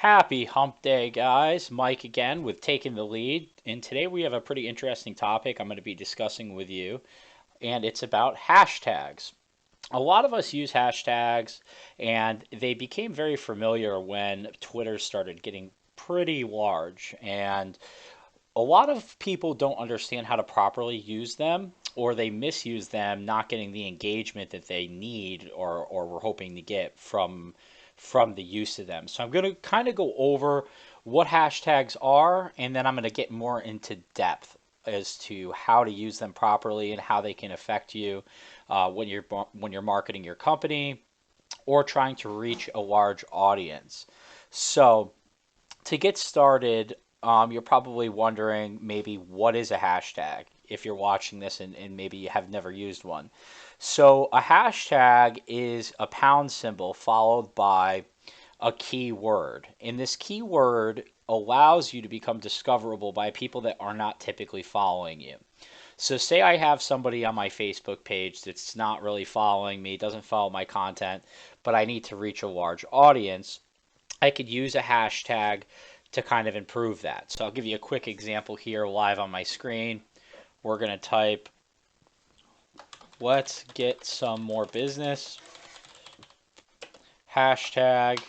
Happy hump day, guys. Mike again with Taking the Lead. And today we have a pretty interesting topic I'm going to be discussing with you, and it's about hashtags. A lot of us use hashtags, and they became very familiar when Twitter started getting pretty large. And a lot of people don't understand how to properly use them, or they misuse them, not getting the engagement that they need or were hoping to get from the use of them. So I'm going to kind of go over what hashtags are, and then I'm going to get more into depth as to how to use them properly and how they can affect you when you're marketing your company or trying to reach a large audience. So to get started, you're probably wondering maybe what is a hashtag if you're watching this and maybe you have never used one. So a hashtag is a pound symbol followed by a keyword. And this keyword allows you to become discoverable by people that are not typically following you. So say I have somebody on my Facebook page that's not really following me, doesn't follow my content, but I need to reach a large audience. I could use a hashtag to kind of improve that. So I'll give you a quick example here live on my screen. We're going to type, let's get some more business, hashtag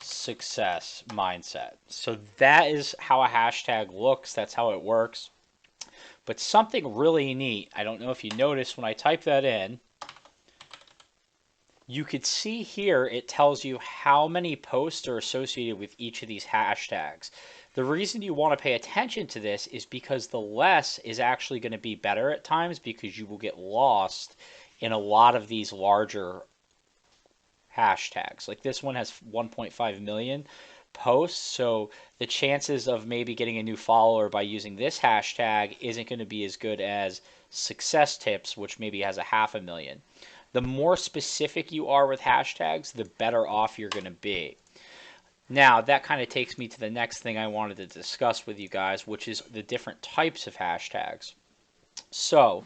success mindset. So that is how a hashtag looks. That's how it works. But something really neat, I don't know if you noticed when I type that in, you could see here it tells you how many posts are associated with each of these hashtags. The reason you want to pay attention to this is because the less is actually going to be better at times because you will get lost in a lot of these larger hashtags. Like this one has 1.5 million posts, so the chances of maybe getting a new follower by using this hashtag isn't going to be as good as success tips, which maybe has a 500,000. The more specific you are with hashtags, the better off you're going to be. Now, that kind of takes me to the next thing I wanted to discuss with you guys, which is the different types of hashtags. So,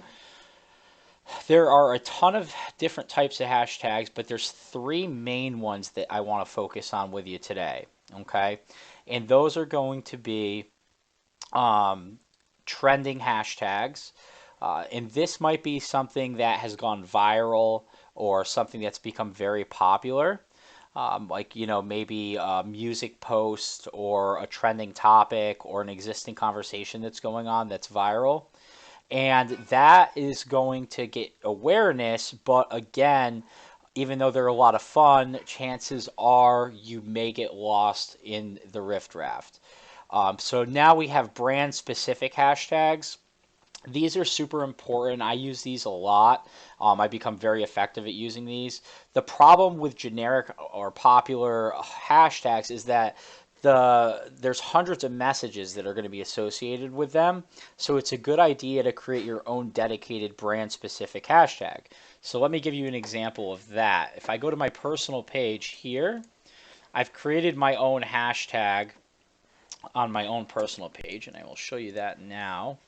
there are a ton of different types of hashtags, but there's three main ones that I want to focus on with you today. Okay, and those are going to be trending hashtags. And this might be something that has gone viral or something that's become very popular. Like, maybe a music post or a trending topic or an existing conversation that's going on that's viral. And that is going to get awareness, but again, even though they're a lot of fun, chances are you may get lost in the riffraff. So now we have brand specific hashtags. These are super important. I use these a lot. I become very effective at using these. The problem with generic or popular hashtags is that there's hundreds of messages that are going to be associated with them. So it's a good idea to create your own dedicated brand specific hashtag. So let me give you an example of that. If I go to my personal page here, I've created my own hashtag on my own personal page, and I will show you that now.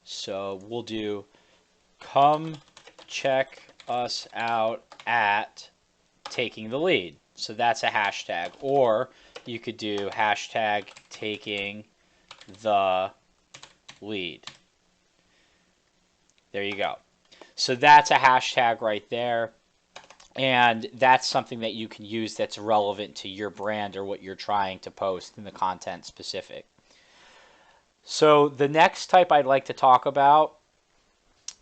So we'll do come check us out at Taking the Lead. So that's a hashtag. Or you could do hashtag taking the lead. There you go. So that's a hashtag right there. And that's something that you can use that's relevant to your brand or what you're trying to post in the content specific. So the next type I'd like to talk about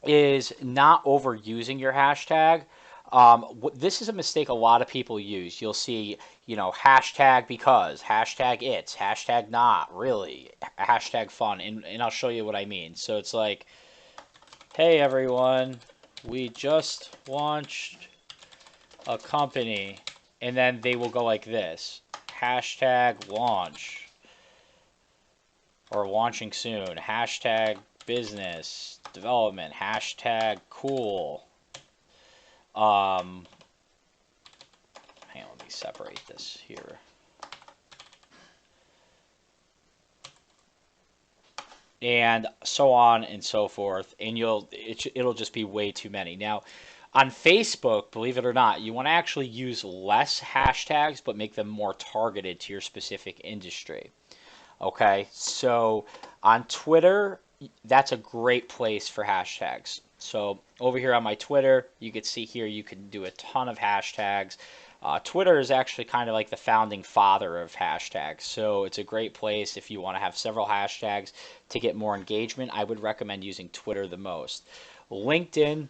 is not overusing your hashtag. This is a mistake a lot of people use. You'll see, hashtag because, hashtag it's, hashtag not, really, hashtag fun, and I'll show you what I mean. So it's like, hey everyone, we just launched a company, and then they will go like this, hashtag launch, or launching soon, hashtag business development, hashtag cool. Hang on, let me separate this here. And so on and so forth, and it'll just be way too many. Now, On Facebook, believe it or not, you want to actually use less hashtags but make them more targeted to your specific industry. Okay, so on Twitter, that's a great place for hashtags. So over here on my Twitter, you can see here you can do a ton of hashtags. Twitter is actually kind of like the founding father of hashtags. So it's a great place if you want to have several hashtags to get more engagement. I would recommend using Twitter the most. LinkedIn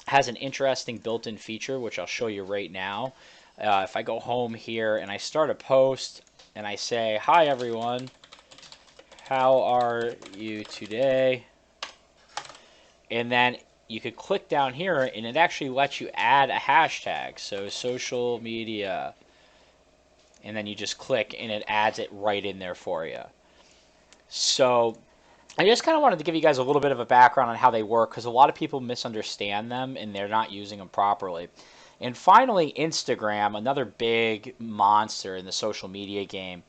has an interesting built-in feature, which I'll show you right now. If I go home here and I start a post and I say, "Hi everyone, how are you today?" And then you could click down here and it actually lets you add a hashtag. So social media. And then you just click and it adds it right in there for you. So I just kind of wanted to give you guys a little bit of a background on how they work because a lot of people misunderstand them and they're not using them properly. And finally, Instagram, another big monster in the social media game.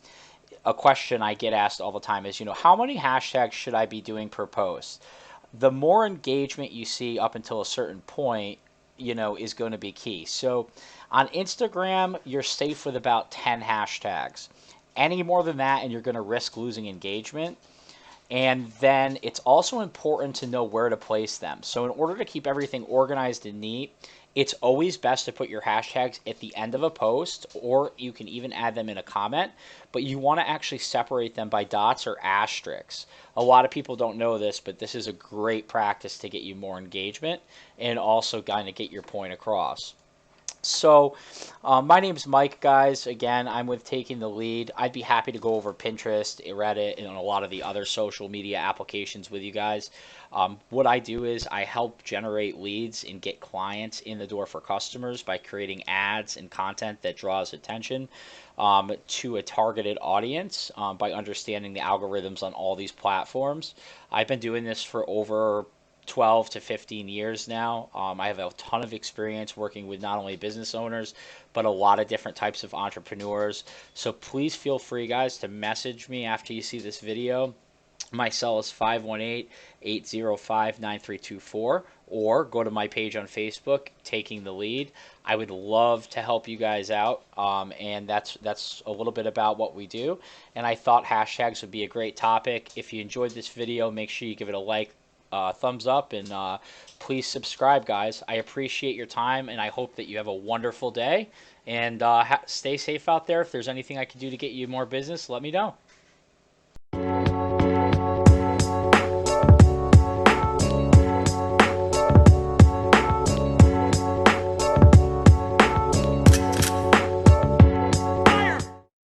A question I get asked all the time is, how many hashtags should I be doing per post? The more engagement you see up until a certain point, is going to be key. So on Instagram, you're safe with about 10 hashtags. Any more than that, and you're going to risk losing engagement. And then it's also important to know where to place them. So in order to keep everything organized and neat, it's always best to put your hashtags at the end of a post, or you can even add them in a comment, but you want to actually separate them by dots or asterisks. A lot of people don't know this, but this is a great practice to get you more engagement and also kind of get your point across. So, my name's Mike, guys. Again, I'm with Taking the Lead. I'd be happy to go over Pinterest, Reddit, and a lot of the other social media applications with you guys. What I do is I help generate leads and get clients in the door for customers by creating ads and content that draws attention to a targeted audience by understanding the algorithms on all these platforms. I've been doing this for over 12 to 15 years now. I have a ton of experience working with not only business owners, but a lot of different types of entrepreneurs. So please feel free, guys, to message me after you see this video. My cell is 518-805-9324, or go to my page on Facebook, Taking the Lead. I would love to help you guys out, and that's a little bit about what we do. And I thought hashtags would be a great topic. If you enjoyed this video, make sure you give it a like, thumbs up, and please subscribe, guys. I appreciate your time, and I hope that you have a wonderful day. And stay safe out there. If there's anything I can do to get you more business, let me know.